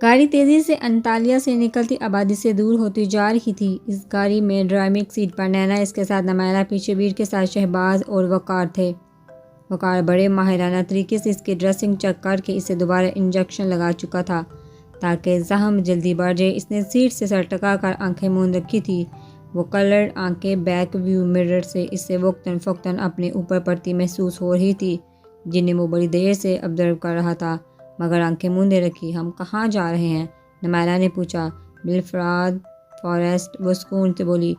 گاڑی تیزی سے انطالیہ سے نکلتی آبادی سے دور ہوتی جا رہی تھی۔ اس گاڑی میں ڈرائیونگ سیٹ پر نینا، اس کے ساتھ نمیرہ، پیچھے بیر کے ساتھ شہباز اور وقار تھے۔ وقار بڑے ماہرانہ طریقے سے اس کی ڈریسنگ چیک کر کے اسے دوبارہ انجیکشن لگا چکا تھا تاکہ زخم جلدی بڑھ جائے۔ اس نے سیٹ سے سر ٹکا کر آنکھیں موند رکھی تھی۔ وہ کلرڈ آنکھیں بیک ویو مرر سے اسے وقتاً فوقتاً اپنے اوپر پڑتی محسوس ہو رہی تھی، جنہیں وہ بڑی دیر سے آبزرو کر رہا تھا، مگر آنکھیں موندے رکھی۔ ہم کہاں جا رہے ہیں؟ نمیرہ نے پوچھا۔ بلفراد فارسٹ، وہ سکون سے بولی۔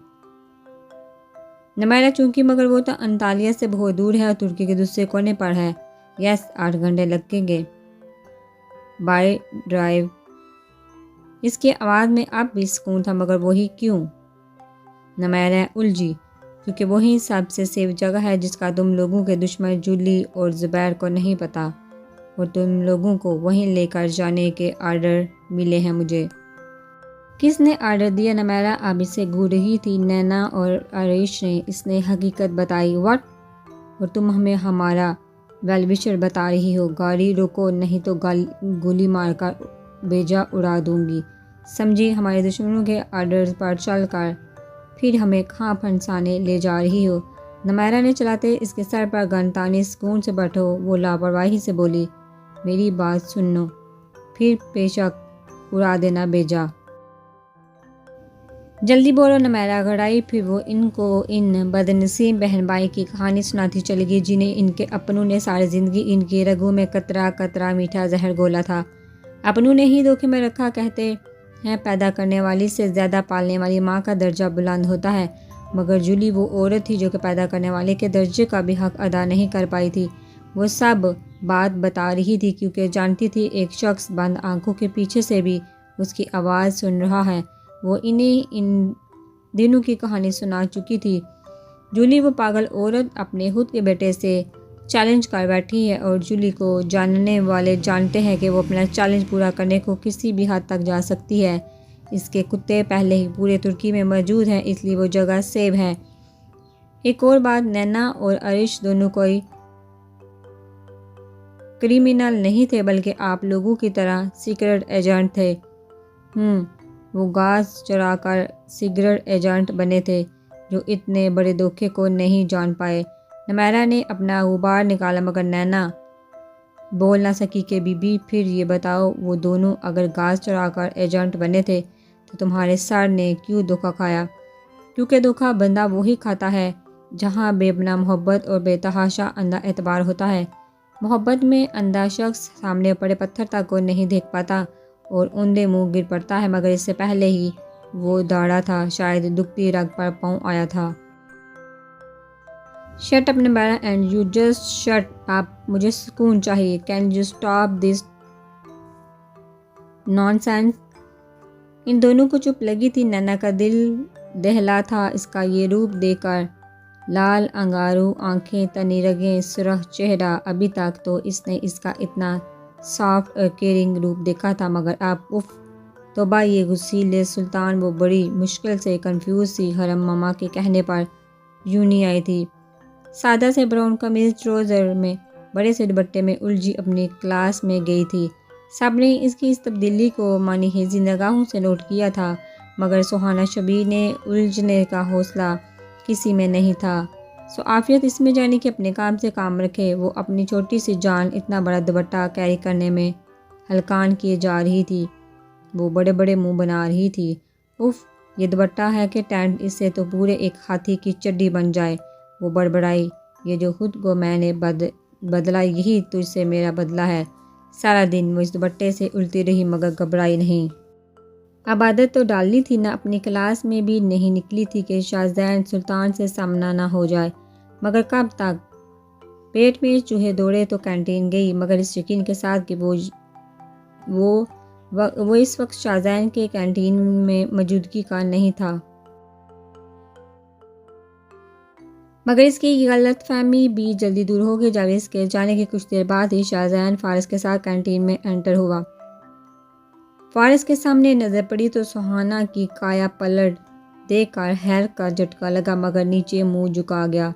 نمیرہ چونکی مگر وہ تو انطالیہ سے بہت دور ہے اور ترکی کے دوسرے کونے پر ہے۔ یس، 8 گھنٹے لگیں گے بائی ڈرائیو۔ اس کی آواز میں اب بھی سکون تھا، مگر وہی کیوں؟ نمیرہ الجھی۔ کیونکہ وہی سب سے سیف جگہ ہے جس کا تم لوگوں کے دشمن جولی اور زبیر کو نہیں پتہ، اور تم لوگوں کو وہیں لے کر جانے کے آرڈر ملے ہیں مجھے۔ کس نے آرڈر دیا؟ نمیرہ اب اسے گھور رہی تھی۔ نینا اور عریش نے۔ اس نے حقیقت بتائی۔ واٹ؟ اور تم ہمیں ہمارا ویل وشر بتا رہی ہو؟ گاڑی روکو نہیں تو گولی مار کر بیجا اڑا دوں گی، سمجھی؟ ہمارے دشمنوں کے آرڈرز پر چل کر پھر ہمیں کہاں پھنسانے لے جا رہی ہو؟ نمیرہ نے چلاتے اس کے سر پر گن تانی۔ سکون سے بیٹھو، وہ لاپرواہی سے بولی۔ میری بات سنو، پھر بیشک اڑا دینا بیجا۔ جلدی بولو۔ نمیرہ گھڑائی۔ پھر وہ ان کو ان بدنصیب بہن بھائی کی کہانی سناتی چلی گئی جنہیں ان کے اپنوں نے ساری زندگی ان کی رگوں میں قطرہ قطرہ میٹھا زہر گھولا تھا، اپنوں نے ہی دھوکے میں رکھا۔ کہتے ہیں پیدا کرنے والی سے زیادہ پالنے والی ماں کا درجہ بلند ہوتا ہے، مگر جولی وہ عورت تھی جو کہ پیدا کرنے والے کے درجے کا بھی حق ادا نہیں کر پائی تھی۔ وہ سب بات بتا رہی تھی کیونکہ جانتی تھی ایک شخص بند آنکھوں کے پیچھے سے بھی اس کی آواز سن رہا ہے۔ وہ انہیں ان دنوں کی کہانی سنا چکی تھی۔ جولی وہ پاگل عورت اپنے خود کے بیٹے سے چیلنج کر بیٹھی ہے، اور جولی کو جاننے والے جانتے ہیں کہ وہ اپنا چیلنج پورا کرنے کو کسی بھی حد تک جا سکتی ہے۔ اس کے کتے پہلے ہی پورے ترکی میں موجود ہیں، اس لیے وہ جگہ سیو ہے۔ ایک اور بات، نینا اور عریش دونوں کوئی کریمنل نہیں تھے، بلکہ آپ لوگوں کی طرح سیکرٹ ایجنٹ تھے۔ وہ گاز چرا کر سیکرٹ ایجنٹ بنے تھے جو اتنے بڑے دھوکے کو نہیں جان پائے۔ نمیرہ نے اپنا غبار نکالا، مگر نینا بول نہ سکی کہ بی بی پھر یہ بتاؤ، وہ دونوں اگر گاز چرا کر ایجنٹ بنے تھے تو تمہارے سر نے کیوں دھوکہ کھایا؟ کیونکہ دھوکہ بندہ وہی کھاتا ہے جہاں بے پناہ محبت اور بے تحاشا اندھا اعتبار ہوتا ہے۔ محبت میں اندھا شخص سامنے پڑے پتھر تک کو نہیں دیکھ پاتا اور اوندھے منہ گر پڑتا ہے، مگر اس سے پہلے ہی وہ دوڑا تھا، شاید دکھتی رگ پر پاؤں آیا تھا۔ Shut up Nimra and you just shut up, مجھے سکون چاہیے۔ Can you stop this nonsense? ان دونوں کو چپ لگی تھی۔ نینا کا دل دہلا تھا اس کا یہ روپ دیکھ کر، لال انگاروں آنکھیں، تنی رگیں، سرخ چہرہ۔ ابھی تک تو اس نے اس کا اتنا سافٹ اور کیئرنگ روپ دیکھا تھا، مگر اب اف توبہ، یہ غصیلے سلطان! وہ بڑی مشکل سے کنفیوز سی۔ حرم ماما کے کہنے پر یوں نہیں آئی تھی۔ سادہ سے براؤن قمیض ٹراؤزر میں بڑے سے دوپٹے میں الجھی اپنی کلاس میں گئی تھی۔ سب نے اس کی اس تبدیلی کو معنی خیز نگاہوں سے نوٹ کیا تھا، مگر سہانا شبیر نے الجھنے کا حوصلہ کسی میں نہیں تھا۔ سو عافیت اس میں جانی کہ اپنے کام سے کام رکھے۔ وہ اپنی چھوٹی سی جان اتنا بڑا دوپٹہ کیری کرنے میں ہلکان کیے جا رہی تھی۔ وہ بڑے بڑے منہ بنا رہی تھی۔ اف، یہ دوپٹہ ہے کہ ٹینٹ، اس سے تو پورے ایک ہاتھی کی چڈی بن جائے۔ وہ بڑبڑائی، یہ جو خود کو میں نے بدلا، یہی تجھ سے میرا بدلہ ہے۔ سارا دن وہ اس دوپٹے سے الٹتی رہی، مگر گھبرائی نہیں۔ اب عادت تو ڈالنی تھی نا، اپنی کلاس میں بھی نہیں نکلی تھی کہ شاہزین سلطان سے سامنا نہ ہو جائے۔ مگر کب تک؟ پیٹ میں چوہے دوڑے تو کینٹین گئی، مگر اس یقین کے ساتھ کہ وہ اس وقت شاہزین کے کینٹین میں موجودگی کا نہیں تھا۔ مگر اس کی غلط فہمی بھی جلدی دور ہو گئی جب اس کے جانے کے کچھ دیر بعد ہی شاہزین فارس کے ساتھ کینٹین میں انٹر ہوا۔ فارس کے سامنے نظر پڑی تو سہانا کی کایا پلٹ دیکھ کر حیرت کا جھٹکا لگا، مگر نیچے منہ جھکا گیا۔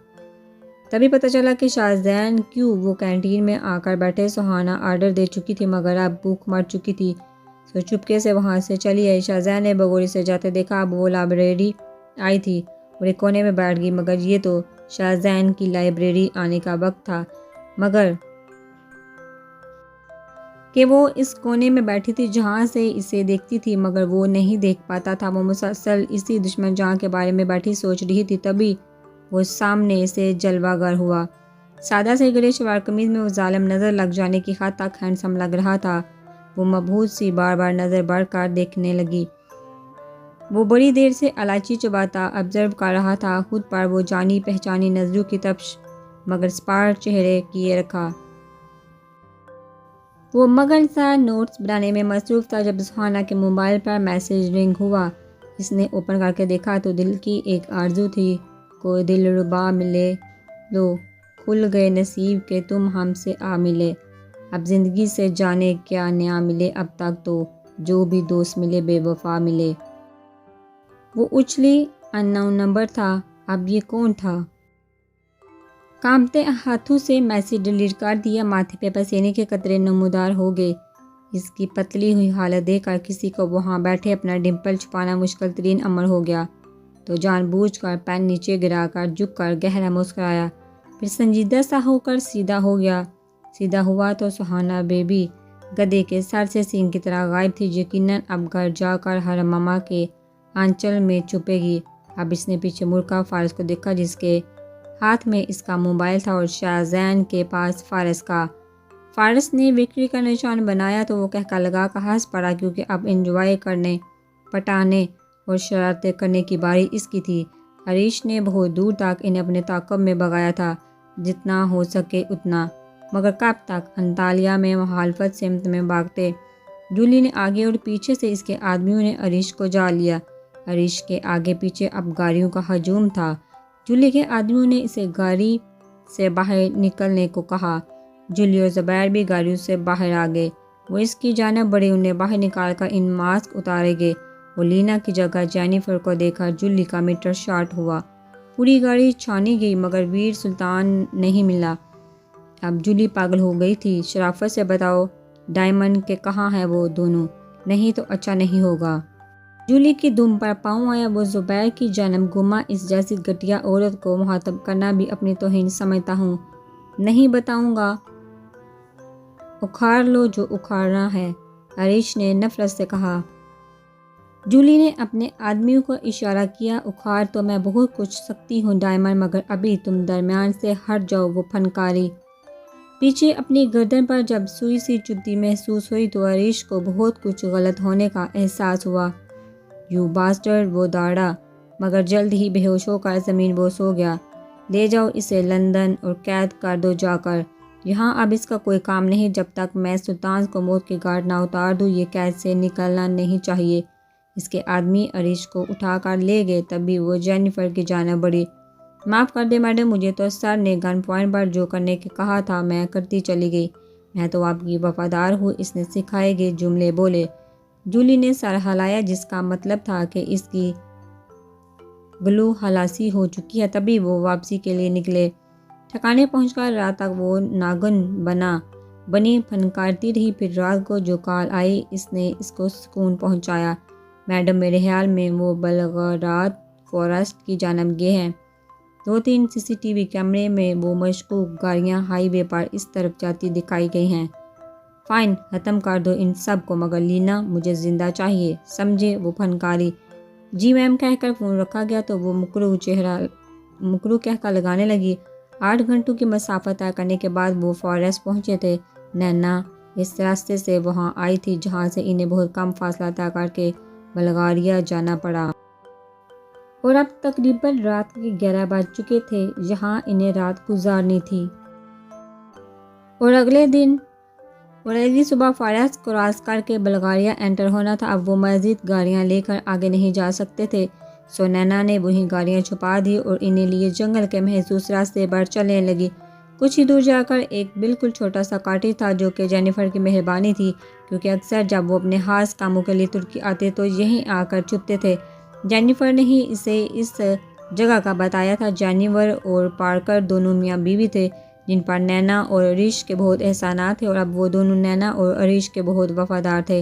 تبھی پتہ چلا کہ شاہزین کیوں وہ کینٹین میں آ کر بیٹھے۔ سہانا آرڈر دے چکی تھی، مگر اب بھوک مر چکی تھی۔ سو چپکے سے وہاں سے چلی آئی۔ شاہزادہ نے بگوڑی سے جاتے دیکھا، اب وہ لائبریری آئی تھی اور ایک کونے میں بیٹھ گئی، مگر یہ تو شاہزادہ کی لائبریری آنے کا وقت تھا، مگر کہ وہ اس کونے میں بیٹھی تھی جہاں سے اسے دیکھتی تھی، مگر وہ نہیں دیکھ پاتا تھا۔ وہ مسلسل اسی دشمن جہاں کے بارے میں بیٹھی سوچ رہی تھی، تبھی وہ سامنے سے جلوہ گر ہوا۔ سادہ سے گرے شلوار قمیض میں وہ ظالم نظر لگ جانے کی حد تک ہینڈسم لگ رہا تھا۔ وہ مبہوت سی بار بار نظر بڑھ کر دیکھنے لگی۔ وہ بڑی دیر سے الائچی چباتا آبزرو کر رہا تھا، خود پر وہ جانی پہچانی نظروں کی تپش مگر سپاٹ چہرے کیے رکھا۔ وہ مگن سا نوٹس بنانے میں مصروف تھا جب سہانا کے موبائل پر میسج رنگ ہوا۔ اس نے اوپن کر کے دیکھا تو دل کی ایک آرزو تھی، کوئی دلربا ملے، لو کھل گئے نصیب کہ تم ہم سے آ ملے، اب زندگی سے جانے کیا نیا ملے، اب تک تو جو بھی دوست ملے بے وفا ملے۔ وہ اچھلی ان نون نمبر تھا، اب یہ کون تھا؟ کانپتے ہاتھوں سے میسج ڈیلیٹ کر دیا، ماتھے پہ پسینے کے قطرے نمودار ہو گئے۔ اس کی پتلی ہوئی حالت دیکھ کر کسی کو وہاں بیٹھے اپنا ڈمپل چھپانا مشکل ترین امر ہو گیا، تو جان بوجھ کر پین نیچے گرا کر جھک کر گہرا مسکرایا، پھر سنجیدہ سا ہو کر سیدھا ہو گیا۔ سیدھا ہوا تو سہانا بیبی گدھے کے سر سے سینگ کی طرح غائب تھی، یقیناً اب گھر جا کر ہر ماما کے آنچل میں چھپے گی۔ اب اس نے پیچھے مڑ کر فارس کو دیکھا، جس کے ہاتھ میں اس کا موبائل تھا اور شاہزادہ کے پاس فارس کا۔ فارس نے وکٹری کا نشان بنایا تو وہ کہہ لگا کر ہنس پڑا، کیونکہ اب انجوائے کرنے، پٹانے اور شرارتیں کرنے کی باری اس کی تھی۔ ہریش نے بہت دور تک انہیں اپنے تعاقب میں بھگایا تھا، جتنا ہو سکے اتنا، مگر کب تک؟ انطالیہ میں مخالفت سمت میں بھاگتے جولی نے آگے اور پیچھے سے اس کے آدمیوں نے ہریش کو جا لیا۔ ہریش کے آگے پیچھے اب گاڑیوں کا ہجوم تھا۔ جولی کے آدمیوں نے اسے گاڑی سے باہر نکلنے کو کہا۔ جولی اور زبیر بھی گاڑیوں سے باہر آ گئے۔ وہ اس کی جانب بڑھے، انہیں باہر نکال کر ان ماسک اتارے گئے۔ وہ لینا کی جگہ جینیفر کو دیکھا، جولی کا میٹر شارٹ ہوا۔ پوری گاڑی چھانی گئی مگر ویر سلطان نہیں ملا۔ اب جولی پاگل ہو گئی تھی۔ شرافت سے بتاؤ ڈائمنڈ کہ کہاں ہیں وہ دونوں، نہیں تو اچھا نہیں ہوگا۔ جولی کی دم پر پاؤں آیا۔ وہ زبیر کی جانب گھما، اس جیسی گھٹیا عورت کو مخاطب کرنا بھی اپنی توہین سمجھتا ہوں۔ نہیں بتاؤں گا، اکھاڑ لو جو اکھاڑنا ہے، ہریش نے نفرت سے کہا۔ جولی نے اپنے آدمیوں کو اشارہ کیا، اکھاڑ تو میں بہت کچھ سکتی ہوں ڈائمنڈ، مگر ابھی تم درمیان سے ہٹ جاؤ۔ وہ فنکاری پیچھے اپنی گردن پر جب سوئی سی چبھتی محسوس ہوئی تو ہریش کو بہت کچھ غلط ہونے کا احساس ہوا۔ یو باسٹرڈ، وہ دوڑا مگر جلد ہی بے ہوش ہو کر زمین بوس ہو گیا۔ لے جاؤ اسے لندن اور قید کر دو جا کر، یہاں اب اس کا کوئی کام نہیں جب تک میں سلطان کو موت کے گھاٹ نہ اتار دوں۔ یہ قید سے نکلنا نہیں چاہیے۔ اس کے آدمی ہریش کو اٹھا کر لے گئے، تبھی وہ جینیفر کی جانب بڑھی۔ معاف کر دیں میڈم، مجھے تو سر نے گن پوائنٹ پر جو کرنے کے کہا تھا میں کرتی چلی گئی، میں تو آپ کی وفادار ہوں، اس نے سکھائے گئے جملے بولے۔ جولی نے سر ہلایا، جس کا مطلب تھا کہ اس کی گلو خلاصی ہو چکی ہے۔ تبھی وہ واپسی کے لیے نکلے۔ ٹھکانے پہنچ کر رات تک وہ ناگن بنی پھنکارتی رہی، پھر رات کو جو کال آئی اس نے اس کو سکون پہنچایا۔ میڈم میرے خیال میں وہ بلغارات فارسٹ کی جانب گئے ہیں، 2-3 سی سی ٹی وی کیمرے میں وہ مشکوک گاڑیاں ہائی وے پر اس طرف جاتی دکھائی گئی ہیں۔ فائن، ختم کر دو ان سب کو، مگر لینا مجھے زندہ چاہیے، سمجھے؟ وہ فنکاری جی میم کہہ کر فون رکھا گیا تو وہ مکرو کہہ کر لگانے لگی۔ 8 گھنٹوں کی مسافت طے کرنے کے بعد وہ فارسٹ پہنچے تھے۔ نینا اس راستے سے وہاں آئی تھی جہاں سے انہیں بہت کم فاصلہ طے کر کے بلغاریہ جانا پڑا، اور اب تقریباً رات کے 11 بج چکے تھے جہاں انہیں رات گزارنی تھی، اور اگلی صبح فارسٹ کراس کر کے بلغاریہ انٹر ہونا تھا۔ اب وہ مزید گاڑیاں لے کر آگے نہیں جا سکتے تھے، سو نینا نے وہی گاڑیاں چھپا دی اور انہیں لیے جنگل کے محسوس راستے پر چلنے لگی۔ کچھ ہی دور جا کر ایک بالکل چھوٹا سا کاٹیج تھا، جو کہ جینیفر کی مہربانی تھی، کیونکہ اکثر جب وہ اپنے خاص کاموں کے لیے ترکی آتے تو یہیں آ کر چھپتے تھے۔ جینیفر نے ہی اسے اس جگہ کا بتایا تھا۔ جینیفر اور پارکر دونوں میاں بیوی تھے جن پر نینا اور ہریش کے بہت احسانات تھے، اور اب وہ دونوں نینا اور ہریش کے بہت وفادار تھے۔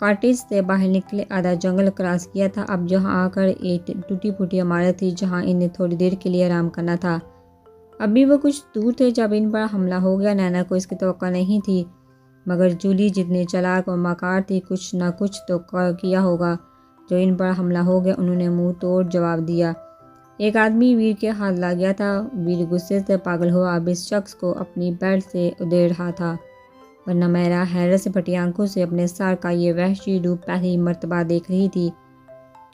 کاٹیج سے باہر نکلے، آدھا جنگل کراس کیا تھا، اب جہاں آ کر ایک ٹوٹی پھوٹی عمارت تھی جہاں انہیں تھوڑی دیر کے لیے آرام کرنا تھا۔ ابھی وہ کچھ دور تھے جب ان پر حملہ ہو گیا۔ نینا کو اس کی توقع نہیں تھی، مگر جولی جتنی چالاک اور مکار تھی، کچھ نہ کچھ تو کیا ہوگا۔ جو ان پر حملہ ہو گیا، انہوں نے منہ توڑ جواب دیا۔ ایک آدمی ویر کے ہاتھ لگ گیا تھا۔ ویر غصے سے پاگل ہوا، اب اس شخص کو اپنی بیلٹ سے ادھیڑ رہا تھا، ورنہ میرا حیرت سے پھٹی آنکھوں سے اپنے سر کا یہ وحشی روپ پہلی مرتبہ دیکھ رہی تھی،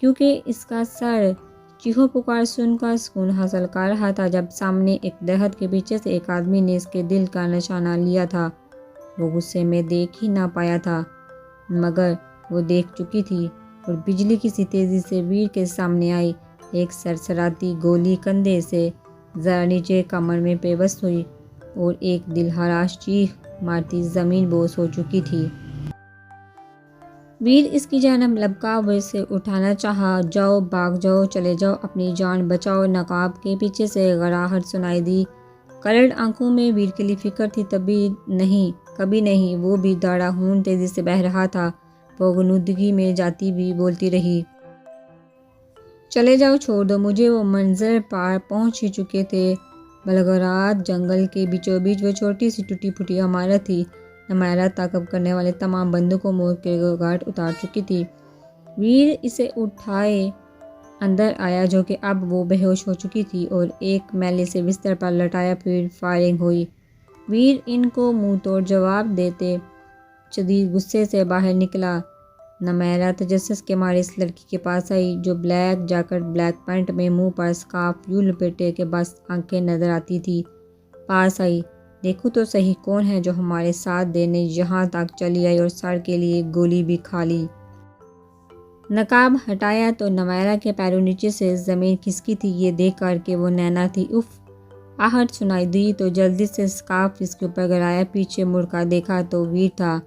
کیونکہ اس کا سر چیخو پکار سن کر سکون حاصل کر رہا تھا جب سامنے ایک درخت کے پیچھے سے ایک آدمی نے اس کے دل کا نشانہ لیا تھا۔ وہ غصے میں دیکھ ہی نہ پایا تھا، مگر وہ دیکھ چکی تھی، اور بجلی کسی تیزی سے ویر کے سامنے آئی۔ ایک سرسراتی گولی کندھے سے ذرا نیچے کمر میں پیوست ہوئی اور ایک دل ہراش چیخ مارتی زمین بوس ہو چکی تھی۔ ویر اس کی جانب لپکا، وہ اسے اٹھانا چاہا۔ جاؤ، بھاگ جاؤ، چلے جاؤ، اپنی جان بچاؤ۔ نقاب کے پیچھے سے گڑاہٹ سنائی دی۔ کرڑ آنکھوں میں ویر کے لیے فکر تھی۔ کبھی نہیں، وہ بھی داڑھا خون تیزی سے بہہ رہا تھا۔ وہ غنودگی میں جاتی بھی بولتی رہی، چلے جاؤ، چھوڑ دو مجھے۔ وہ منظر پار پہنچ ہی چکے تھے۔ بلغارات جنگل کے بیچوں بیچ وہ چھوٹی سی ٹوٹی پھوٹی عمارت تھی۔ نمایرہ تعاقب کرنے والے تمام بندوقوں موڑ کے گھاٹ اتار چکی تھی۔ ویر اسے اٹھائے اندر آیا، جو کہ اب وہ بے ہوش ہو چکی تھی، اور ایک میلے سے بستر پر لٹایا، پھر فائرنگ ہوئی۔ ویر ان کو منہ توڑ جواب دیتے شدید غصے سے باہر نکلا۔ نمایرہ تجسس کے مارے اس لڑکی کے پاس آئی، جو بلیک جیکٹ، بلیک پینٹ میں منہ پر اسکارف یوں لپیٹے کہ بس آنکھیں نظر آتی تھی۔ پاس آئی، دیکھو تو صحیح کون ہے جو ہمارے ساتھ دینے یہاں تک چلی آئی اور سر کے لیے گولی بھی کھا لی۔ نقاب ہٹایا تو نمایرہ کے پیروں نیچے سے زمین کھسکی تھی، یہ دیکھ کر کہ وہ نینا تھی۔ اف، آہٹ سنائی دی تو جلدی سے اسکارف اس کے اوپر گرایا۔ پیچھے مڑ کر دیکھا تو ویر تھا۔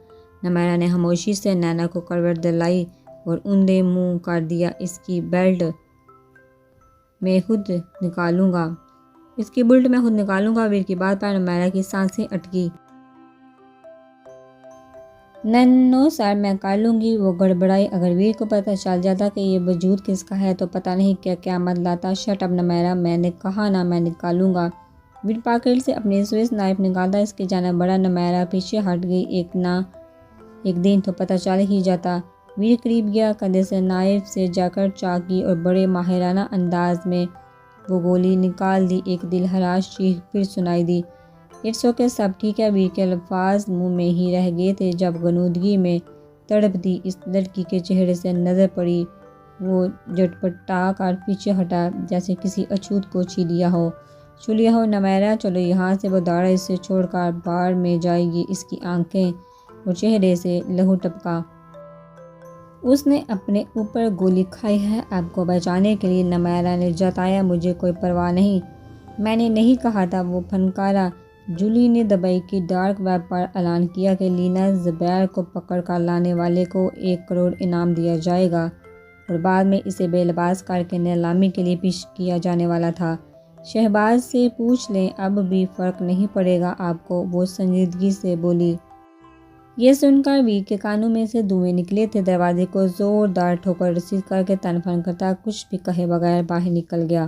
نمایرہ نے خاموشی سے نینا کو کروٹ دلائی اور اندھے منہ کر دیا، اس کی بیلٹ میں خود نکالوں گا۔ ویر کی بات پر نمایرہ کی سانسیں اٹکی۔ نو سر، میں کر لوں گی، وہ گڑبڑائی۔ اگر ویر کو پتہ چل جاتا کہ یہ وجود کس کا ہے تو پتہ نہیں کیا قیامت لاتا۔ شٹ اپ نمایرہ، میں نے کہا نا میں نکالوں گا۔ ویر پاکٹ سے اپنی سوئس نائف نکالتا اس کی جانب بڑھا۔ نمایرہ پیچھے ہٹ گئی۔ ایک دن تو پتہ چل ہی جاتا۔ ویر قریب گیا، کندھے سے نائف سے جیکٹ چاک کی اور بڑے ماہرانہ انداز میں وہ گولی نکال دی۔ ایک دل ہراش چیخ پھر سنائی دی، اٹس اوکے، سب ٹھیک ہے۔ ویر کے الفاظ منہ میں ہی رہ گئے تھے جب غنودگی میں تڑپتی اس لڑکی کے چہرے سے نظر پڑی۔ وہ جھٹپٹا کر پیچھے ہٹا، جیسے کسی اچھوت کو چھو لیا ہو۔ نمایرہ، چلو یہاں سے۔ وہ دوڑا، اسے چھوڑ کر بار میں جائے گی۔ اس کی آنکھیں اور چہرے سے لہو ٹپکا۔ اس نے اپنے اوپر گولی کھائی ہے آپ کو بچانے کے لیے۔ نمایرہ نے جتایا، مجھے کوئی پرواہ نہیں، میں نے نہیں کہا تھا۔ وہ پھنکارا۔ جولی نے دبئی کی ڈارک ویب پر اعلان کیا کہ لینا زبیر کو پکڑ کر لانے والے کو 1 کروڑ انعام دیا جائے گا، اور بعد میں اسے بے لباس کر کے نیلامی کے لیے پیش کیا جانے والا تھا۔ شہباز سے پوچھ لیں، اب بھی فرق نہیں پڑے گا آپ کو، وہ سنجیدگی سے بولی۔ یہ سن کر ویر کے کانوں میں سے دھوئیں نکلے تھے۔ دروازے کو زوردار ٹھوکر رسید کر کے تن پھن کرتا کچھ بھی کہے بغیر باہر نکل گیا۔